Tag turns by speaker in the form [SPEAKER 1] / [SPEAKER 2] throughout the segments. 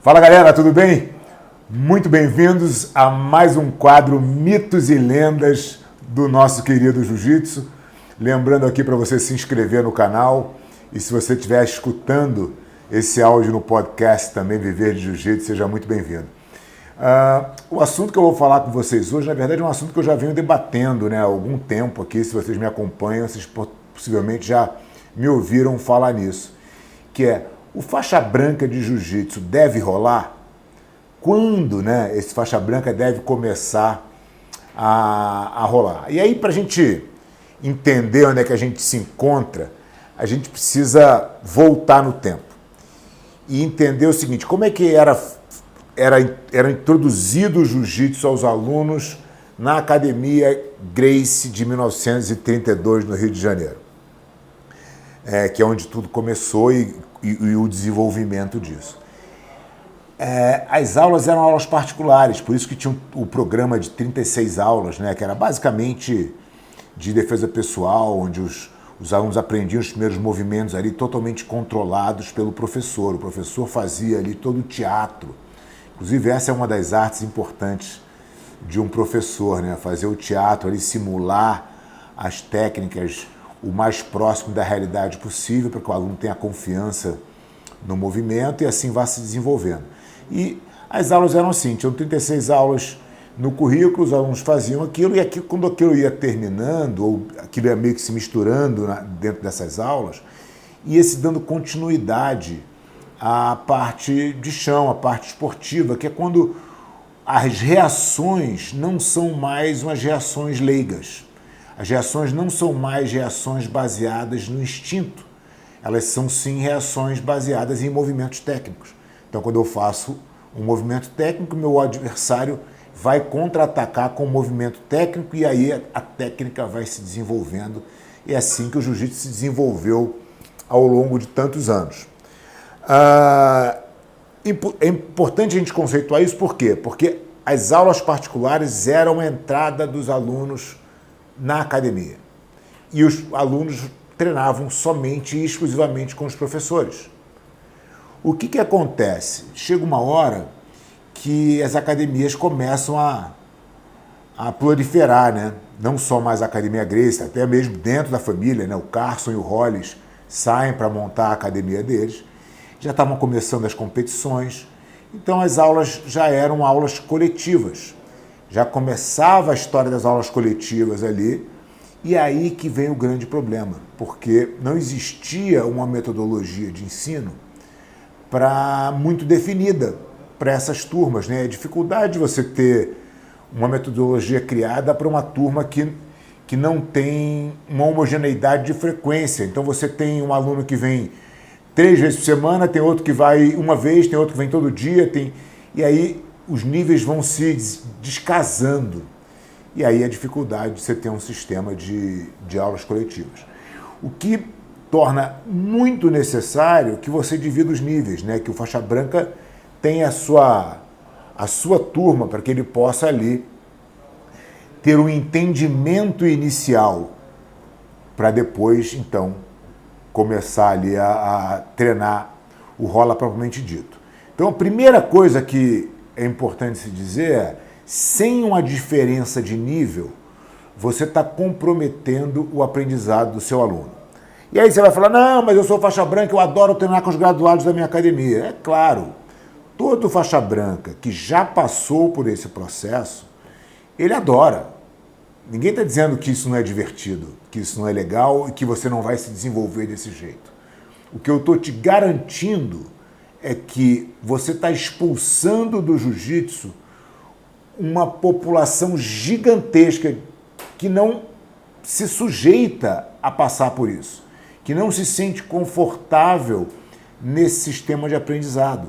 [SPEAKER 1] Fala galera, tudo bem? Muito bem-vindos a mais um quadro Mitos e Lendas do nosso querido Jiu-Jitsu. Lembrando aqui para você se inscrever no canal e se você estiver escutando esse áudio no podcast também Viver de Jiu-Jitsu, seja muito bem-vindo. O assunto que eu vou falar com vocês hoje, na verdade, é um assunto que eu já venho debatendo, há algum tempo aqui. Se vocês me acompanham, vocês possivelmente já me ouviram falar nisso, que é: o faixa branca de jiu-jitsu deve rolar? Quando, esse faixa branca deve começar a rolar? E aí, para a gente entender onde é que a gente se encontra, a gente precisa voltar no tempo e entender o seguinte: como é que era introduzido o jiu-jitsu aos alunos na Academia Gracie de 1932, no Rio de Janeiro, que é onde tudo começou e o desenvolvimento disso. As aulas eram aulas particulares, por isso que tinha o programa de 36 aulas, que era basicamente de defesa pessoal, onde os alunos aprendiam os primeiros movimentos ali totalmente controlados pelo professor. O professor fazia ali todo o teatro. Inclusive, essa é uma das artes importantes de um professor, fazer o teatro ali, simular as técnicas o mais próximo da realidade possível, para que o aluno tenha confiança no movimento e assim vá se desenvolvendo. E as aulas eram assim: tinham 36 aulas no currículo, os alunos faziam aquilo, e quando aquilo ia terminando, ou aquilo ia meio que se misturando dentro dessas aulas, ia se dando continuidade à parte de chão, à parte esportiva, que é quando as reações não são mais umas reações leigas. As reações não são mais reações baseadas no instinto. Elas são, sim, reações baseadas em movimentos técnicos. Então, quando eu faço um movimento técnico, meu adversário vai contra-atacar com o movimento técnico e aí a técnica vai se desenvolvendo. E é assim que o jiu-jitsu se desenvolveu ao longo de tantos anos. É importante a gente conceituar isso, por quê? Porque as aulas particulares eram a entrada dos alunos na academia. E os alunos treinavam somente e exclusivamente com os professores. O que acontece? Chega uma hora que as academias começam a proliferar, Não só mais a Academia Gracie, até mesmo dentro da família, O Carson e o Hollis saem para montar a academia deles. Já estavam começando as competições, então as aulas já eram aulas coletivas. Já começava a história das aulas coletivas ali, e aí que vem o grande problema, porque não existia uma metodologia de ensino muito definida para essas turmas, A dificuldade de você ter uma metodologia criada para uma turma que não tem uma homogeneidade de frequência. Então você tem um aluno que vem 3 vezes por semana, tem outro que vai uma vez, tem outro que vem todo dia, e aí os níveis vão se descasando. E aí a dificuldade de você ter um sistema de aulas coletivas. O que torna muito necessário que você divida os níveis, que o faixa branca tenha a sua turma, para que ele possa ali ter um entendimento inicial, para depois, então, começar ali a treinar o rola propriamente dito. Então, a primeira coisa que é importante se dizer é: sem uma diferença de nível, você está comprometendo o aprendizado do seu aluno. E aí você vai falar: não, mas eu sou faixa branca, eu adoro treinar com os graduados da minha academia. É claro, todo faixa branca que já passou por esse processo, ele adora. Ninguém está dizendo que isso não é divertido, que isso não é legal e que você não vai se desenvolver desse jeito. O que eu estou te garantindo é que você está expulsando do jiu-jitsu uma população gigantesca que não se sujeita a passar por isso, que não se sente confortável nesse sistema de aprendizado,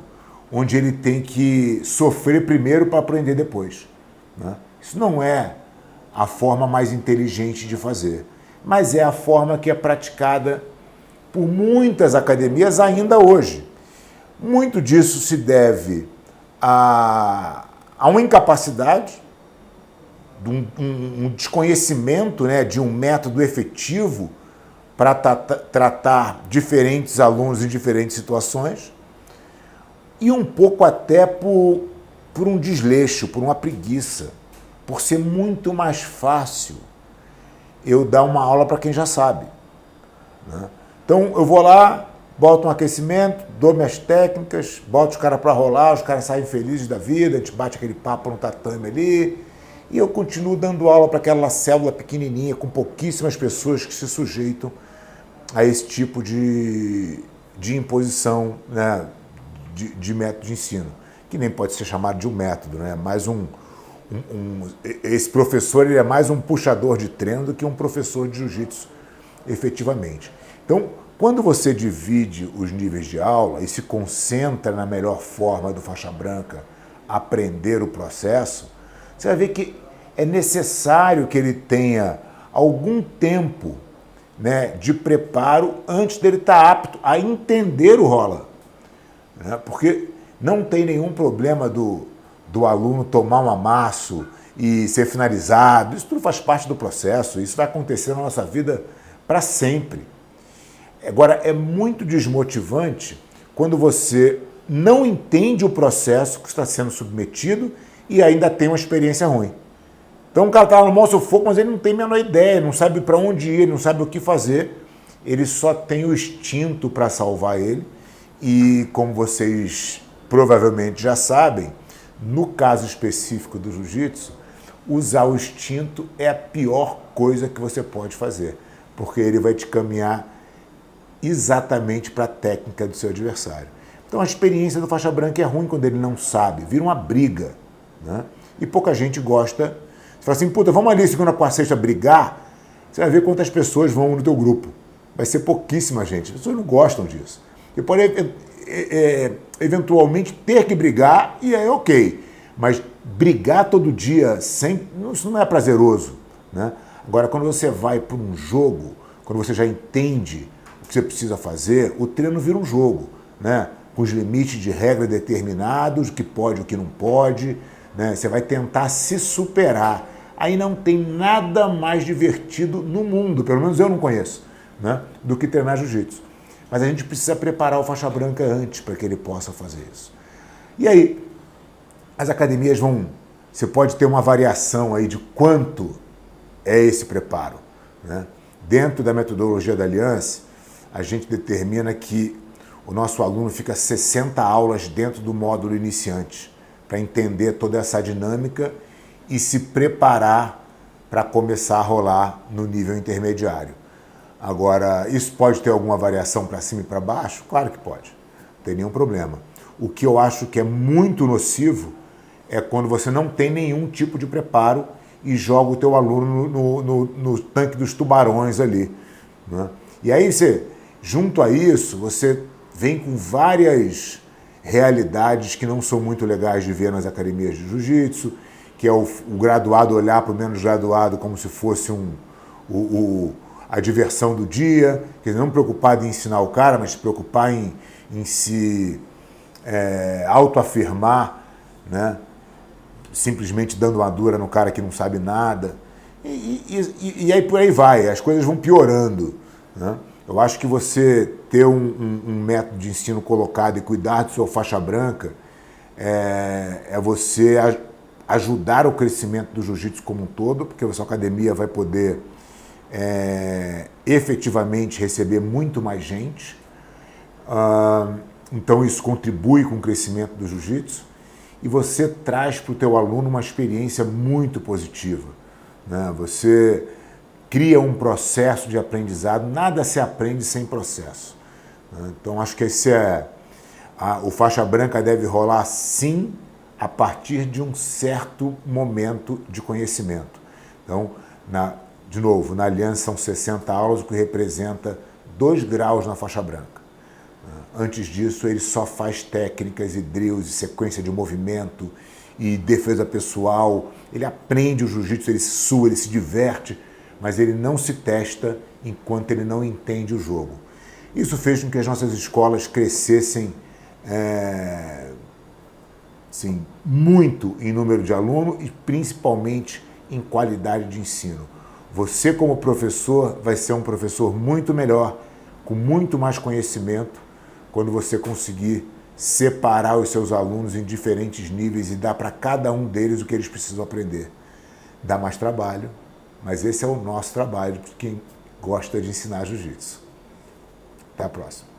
[SPEAKER 1] onde ele tem que sofrer primeiro para aprender depois. Isso não é a forma mais inteligente de fazer, mas é a forma que é praticada por muitas academias ainda hoje. Muito disso se deve a uma incapacidade, um desconhecimento, de um método efetivo para tratar diferentes alunos em diferentes situações. e um pouco até por um desleixo, por uma preguiça, por ser muito mais fácil eu dar uma aula para quem já sabe, né? Então eu vou lá, boto um aquecimento, dou minhas técnicas, boto os caras para rolar, os caras saem felizes da vida, a gente bate aquele papo no tatame ali, e eu continuo dando aula para aquela célula pequenininha, com pouquíssimas pessoas que se sujeitam a esse tipo de imposição, né, de método de ensino, que nem pode ser chamado de um método, né? Mais esse professor ele é mais um puxador de treino do que um professor de jiu-jitsu, efetivamente. Então, quando você divide os níveis de aula e se concentra na melhor forma do faixa branca aprender o processo, você vai ver que é necessário que ele tenha algum tempo, né, de preparo antes dele estar apto a entender o rola, né? Porque não tem nenhum problema do aluno tomar um amasso e ser finalizado. Isso tudo faz parte do processo, isso vai acontecer na nossa vida para sempre. Agora, é muito desmotivante quando você não entende o processo que está sendo submetido e ainda tem uma experiência ruim. Então o cara está no maior sufoco, mas ele não tem a menor ideia, não sabe para onde ir, não sabe o que fazer. Ele só tem o instinto para salvar ele. E como vocês provavelmente já sabem, no caso específico do jiu-jitsu, usar o instinto é a pior coisa que você pode fazer, porque ele vai te caminhar exatamente para a técnica do seu adversário. Então a experiência do faixa branca é ruim quando ele não sabe, vira uma briga, né? E pouca gente gosta. Você fala assim, puta, vamos ali segunda, quarta, sexta brigar, você vai ver quantas pessoas vão no teu grupo. Vai ser pouquíssima gente, as pessoas não gostam disso. Você pode eventualmente ter que brigar e é ok, mas brigar todo dia sempre, isso não é prazeroso, né? Agora, quando você vai para um jogo, quando você já entende o que você precisa fazer, o treino vira um jogo, né? Com os limites de regra determinados, o que pode, o que não pode, né? Você vai tentar se superar. Aí não tem nada mais divertido no mundo, pelo menos eu não conheço, né, do que treinar jiu-jitsu. Mas a gente precisa preparar o faixa branca antes para que ele possa fazer isso. E aí, as academias você pode ter uma variação aí de quanto é esse preparo, né? Dentro da metodologia da Aliança, a gente determina que o nosso aluno fica 60 aulas dentro do módulo iniciante, para entender toda essa dinâmica e se preparar para começar a rolar no nível intermediário. Agora, isso pode ter alguma variação para cima e para baixo? Claro que pode, não tem nenhum problema. O que eu acho que é muito nocivo é quando você não tem nenhum tipo de preparo e joga o teu aluno no tanque dos tubarões ali, né? E aí junto a isso, você vem com várias realidades que não são muito legais de ver nas academias de jiu-jitsu, que é o graduado olhar para o menos graduado como se fosse a diversão do dia, quer dizer, não preocupado em ensinar o cara, mas se preocupar em se autoafirmar, né? Simplesmente dando uma dura no cara que não sabe nada. E aí por aí vai, as coisas vão piorando, né? Eu acho que você ter um método de ensino colocado e cuidar do seu faixa branca é você ajudar o crescimento do jiu-jitsu como um todo, porque a sua academia vai poder efetivamente receber muito mais gente. Então isso contribui com o crescimento do jiu-jitsu e você traz para o teu aluno uma experiência muito positiva, né? Você cria um processo de aprendizado, nada se aprende sem processo, né? Então acho que o faixa branca deve rolar sim a partir de um certo momento de conhecimento. Então, de novo, na Aliança são 60 aulas, o que representa 2 graus na faixa branca. Antes disso, ele só faz técnicas e drills, e sequência de movimento e defesa pessoal. Ele aprende o jiu-jitsu, ele sua, ele se diverte, mas ele não se testa enquanto ele não entende o jogo. Isso fez com que as nossas escolas crescessem muito em número de alunos e principalmente em qualidade de ensino. Você, como professor, vai ser um professor muito melhor, com muito mais conhecimento, quando você conseguir separar os seus alunos em diferentes níveis e dar para cada um deles o que eles precisam aprender. Dá mais trabalho, mas esse é o nosso trabalho de quem gosta de ensinar jiu-jitsu. Até a próxima.